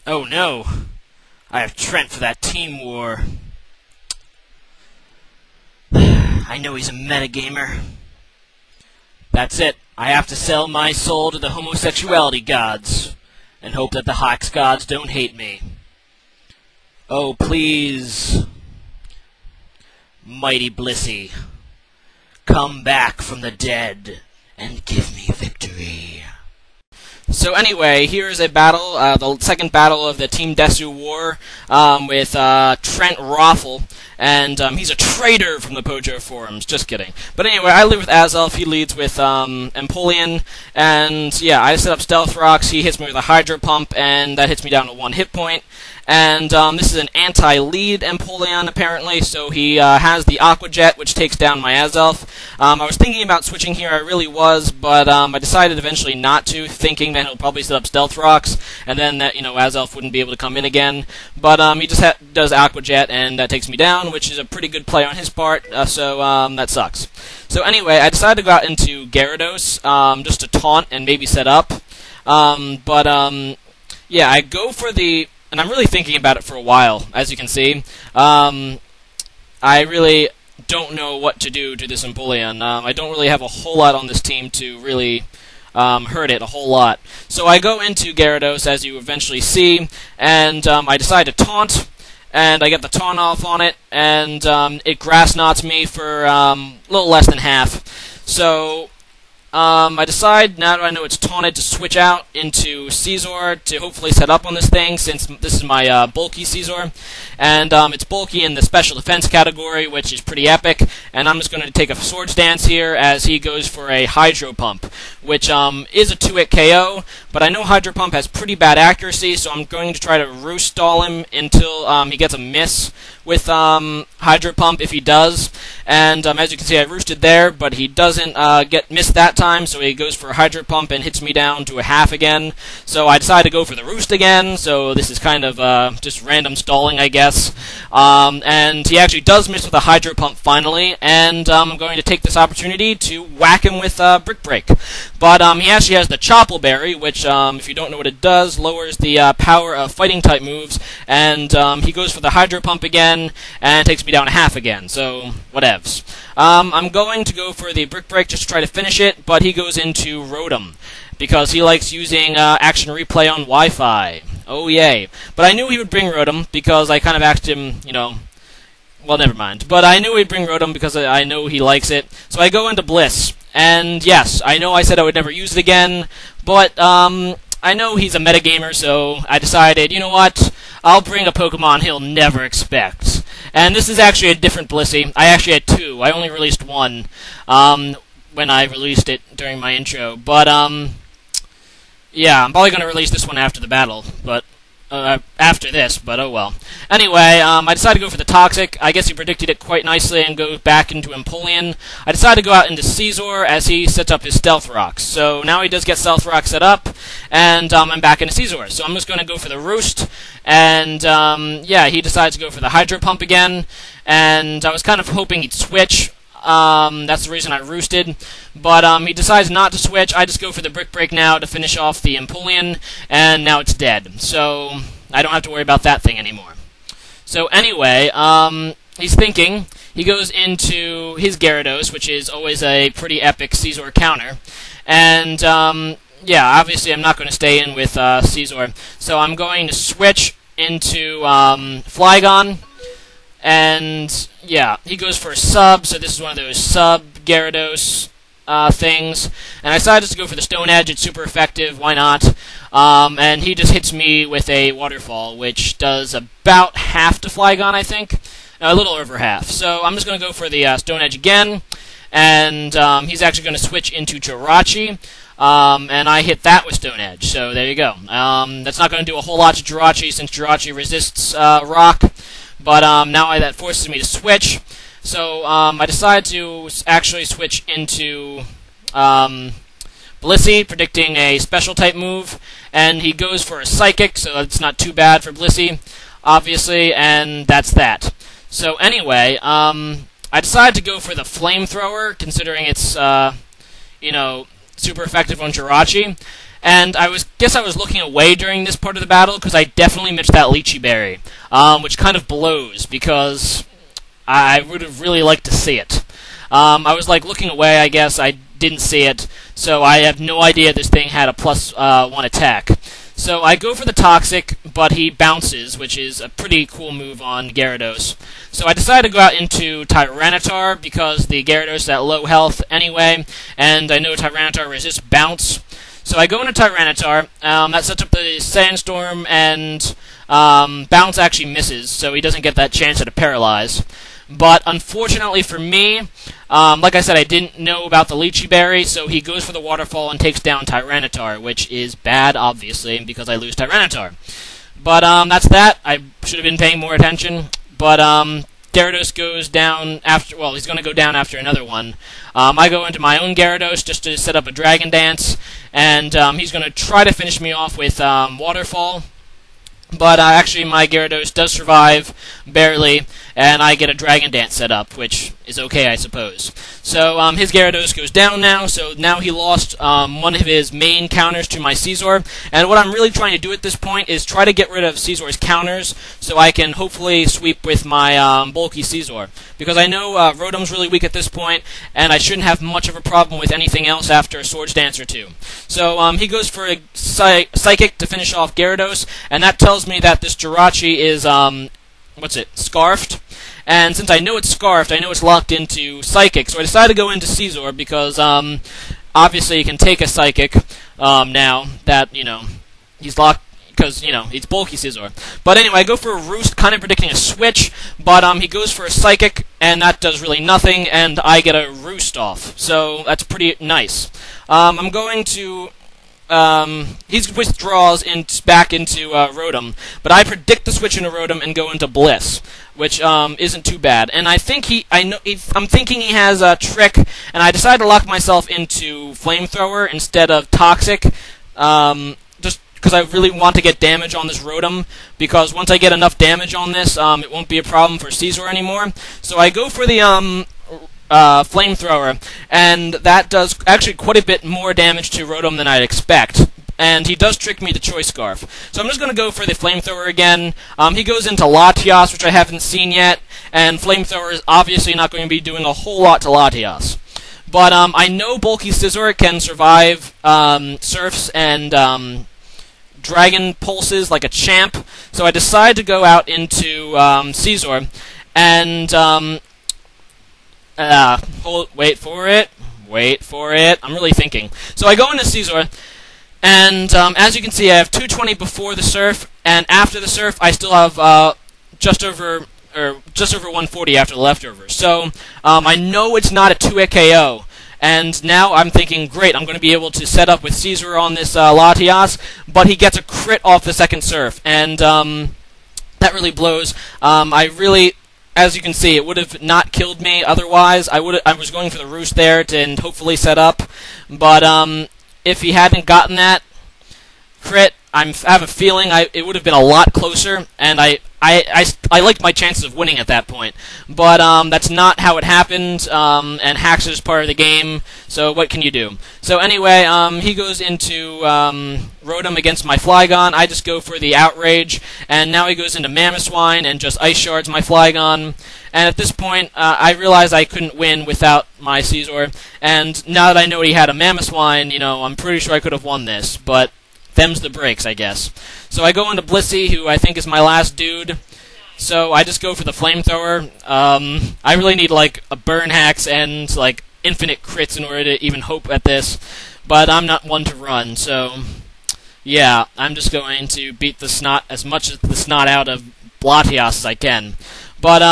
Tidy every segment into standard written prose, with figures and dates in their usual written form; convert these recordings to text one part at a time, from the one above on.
Oh no! I have Trent for that team war. I know he's a metagamer. That's it. I have to sell my soul to the homosexuality gods, and hope that the Hex gods don't hate me. Oh, please, mighty Blissey, come back from the dead, and give me victory. So anyway, here's a battle, the second battle of the Team Desu war, with Trent ROFL, and he's a traitor from the Pojo forums, just kidding. But anyway, I live with Azelf, he leads with Empoleon, and yeah, I set up Stealth Rocks, he hits me with a Hydro Pump, and that hits me down to 1 hit point. And this is an anti-lead Empoleon, apparently, so he has the Aqua Jet, which takes down my Azelf. I was thinking about switching here, I really was, but I decided eventually not to, thinking that he'll probably set up Stealth Rocks, and then that, Azelf wouldn't be able to come in again. But he just does Aqua Jet, and that takes me down, which is a pretty good play on his part, so that sucks. So anyway, I decided to go out into Gyarados, just to taunt and maybe set up. Yeah, I go for the... And I'm really thinking about it for a while, as you can see. I really don't know what to do to this Empoleon. I don't really have a whole lot on this team to really hurt it a whole lot. So I go into Gyarados, as you eventually see, and I decide to taunt, and I get the taunt off on it, and it grass knots me for a little less than half. So... I decide, now that I know it's taunted, to switch out into Scizor to hopefully set up on this thing, since this is my bulky Scizor. And it's bulky in the special defense category, which is pretty epic. And I'm just going to take a Swords Dance here as he goes for a Hydro Pump, which is a 2-hit KO. But I know Hydro Pump has pretty bad accuracy, so I'm going to try to roost stall him until he gets a miss with Hydro Pump, if he does. And as you can see, I roosted there, but he doesn't get missed that time, so he goes for a Hydro Pump and hits me down to a half again. So I decided to go for the roost again, so this is kind of just random stalling, I guess. And he actually does miss with a Hydro Pump finally, and I'm going to take this opportunity to whack him with Brick Break. But he actually has the Chople Berry, which, if you don't know what it does, lowers the power of fighting-type moves, and he goes for the Hydro Pump again, and takes me down a half again, so whatevs. I'm going to go for the Brick Break just to try to finish it, but he goes into Rotom, because he likes using Action Replay on Wi-Fi. Oh, yay. But I knew he would bring Rotom, because I kind of asked him, well, never mind. But I knew he'd bring Rotom because I know he likes it. So I go into Bliss. And yes, I know I said I would never use it again, but I know he's a metagamer, so I decided, you know what, I'll bring a Pokemon he'll never expect. And this is actually a different Blissey. I actually had 2. I only released 1 when I released it during my intro. But, yeah, I'm probably going to release this one after the battle, but... after this, but oh well. Anyway, I decided to go for the Toxic. I guess he predicted it quite nicely and go back into Empoleon. I decided to go out into Scizor as he sets up his Stealth Rocks. So now he does get Stealth Rocks set up, and I'm back into Scizor. So I'm just going to go for the Roost, and yeah, he decides to go for the Hydro Pump again, and I was kind of hoping he'd switch. That's the reason I roosted, but he decides not to switch. I just go for the Brick Break now to finish off the Empoleon, and now it's dead, so I don't have to worry about that thing anymore. So anyway, he's thinking. He goes into his Gyarados, which is always a pretty epic Scizor counter, and yeah, obviously I'm not going to stay in with Scizor, so I'm going to switch into Flygon. And, yeah, he goes for a sub, so this is one of those sub-Gyarados things. And I decided to go for the Stone Edge, it's super effective, why not? And he just hits me with a Waterfall, which does about half to Flygon, I think. A little over half. So I'm just going to go for the Stone Edge again. And he's actually going to switch into Jirachi. And I hit that with Stone Edge, so there you go. That's not going to do a whole lot to Jirachi, since Jirachi resists Rock. But now that forces me to switch. So I decide to actually switch into Blissey, predicting a special type move. And he goes for a Psychic, so it's not too bad for Blissey, obviously, and that's that. So anyway, I decided to go for the Flamethrower, considering it's, you know, super effective on Jirachi. And guess I was looking away during this part of the battle because I definitely missed that Lychee Berry, which kind of blows because I would have really liked to see it. I was like looking away, I guess. I didn't see it, so I have no idea this thing had a +1 attack. So I go for the Toxic, but he bounces, which is a pretty cool move on Gyarados. So I decided to go out into Tyranitar because the Gyarados is at low health anyway, and I know Tyranitar resists bounce. So I go into Tyranitar, that sets up the Sandstorm, and bounce actually misses, so he doesn't get that chance at a Paralyze. But unfortunately for me, like I said, I didn't know about the Lychee Berry, so he goes for the Waterfall and takes down Tyranitar, which is bad, obviously, because I lose Tyranitar. But that's that. I should have been paying more attention. But Gyarados goes down after, well, he's going to go down after another one. I go into my own Gyarados just to set up a Dragon Dance, and he's going to try to finish me off with Waterfall. But actually, my Gyarados does survive, barely, and I get a Dragon Dance set up, which is okay, I suppose. So his Gyarados goes down now, so now he lost one of his main counters to my Scizor. And what I'm really trying to do at this point is try to get rid of Scizor's counters, so I can hopefully sweep with my bulky Scizor. Because I know Rotom's really weak at this point, and I shouldn't have much of a problem with anything else after a Swords Dance or two. So he goes for a Psychic to finish off Gyarados, and that tells me that this Jirachi is, Scarfed. And since I know it's Scarfed, I know it's locked into Psychic, so I decided to go into Scizor because, obviously you can take a Psychic, now that, he's locked, because, he's bulky Scizor. But anyway, I go for a Roost, kind of predicting a switch, but, he goes for a Psychic, and that does really nothing, and I get a Roost off. So, that's pretty nice. I'm going to... he withdraws back into Rotom, but I predict the switch into Rotom and go into Bliss, which isn't too bad. And I think I'm thinking he has a trick, and I decided to lock myself into Flamethrower instead of Toxic, just because I really want to get damage on this Rotom, because once I get enough damage on this, it won't be a problem for Scizor anymore. So I go for the Flamethrower, and that does actually quite a bit more damage to Rotom than I'd expect. And he does trick me to Choice Scarf. So I'm just going to go for the Flamethrower again. He goes into Latias, which I haven't seen yet, and Flamethrower is obviously not going to be doing a whole lot to Latias. But I know bulky Scizor can survive Surfs and Dragon Pulses like a champ, so I decide to go out into Scizor, and wait for it, I'm really thinking. So I go into Scizor, and as you can see, I have 220 before the Surf, and after the Surf, I still have just over 140 after the leftovers. So I know it's not a 2-hit KO, and now I'm thinking, great, I'm going to be able to set up with Scizor on this Latias, but he gets a crit off the second Surf, and that really blows. As you can see, it would have not killed me otherwise. I was going for the Roost there and hopefully set up, but if he hadn't gotten that crit, I have a feeling it would have been a lot closer, and I liked my chances of winning at that point. But that's not how it happened, and hacks is part of the game, so what can you do? So anyway, he goes into Rotom against my Flygon. I just go for the Outrage, and now he goes into Mamoswine and just Ice Shards my Flygon. And at this point, I realized I couldn't win without my Scizor, and now that I know he had a Mamoswine, I'm pretty sure I could have won this, but them's the breaks, I guess. So I go into Blissey, who I think is my last dude. So I just go for the Flamethrower. I really need, a Burn Hacks and, infinite crits in order to even hope at this. But I'm not one to run, so... yeah, I'm just going to beat the snot, as much as the snot out of Latias as I can. But,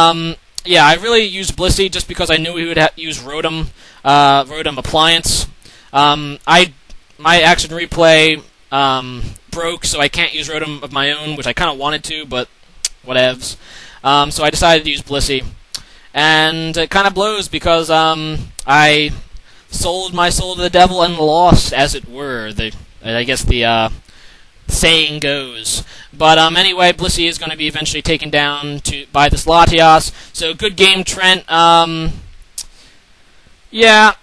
yeah, I really used Blissey just because I knew he would use Rotom Appliance. My Action Replay... broke, so I can't use Rotom of my own, which I kind of wanted to, but whatevs. So I decided to use Blissey. And it kind of blows because I sold my soul to the devil and lost, as it were. I guess the saying goes. But anyway, Blissey is going to be eventually taken down by this Latias. So good game, Trent. Yeah.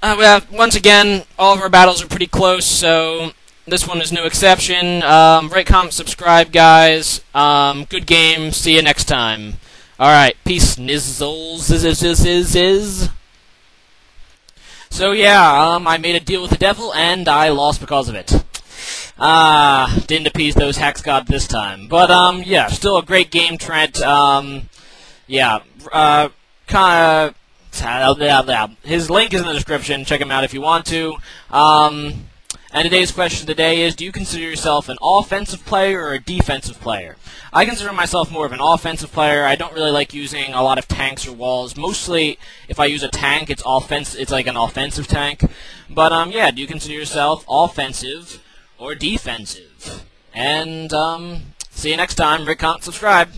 Well, once again, all of our battles are pretty close, so this one is no exception. Rate, comment, subscribe, guys. Good game. See you next time. Alright, peace, nizzles. So yeah, I made a deal with the devil, and I lost because of it. Didn't appease those hex gods this time. But, yeah, still a great game, Trent. Yeah, kinda... His link is in the description. Check him out if you want to. And today's question today is, do you consider yourself an offensive player or a defensive player? I consider myself more of an offensive player. I don't really like using a lot of tanks or walls. Mostly, if I use a tank, it's like an offensive tank. But, yeah, do you consider yourself offensive or defensive? And, see you next time. Rate, comment, subscribe.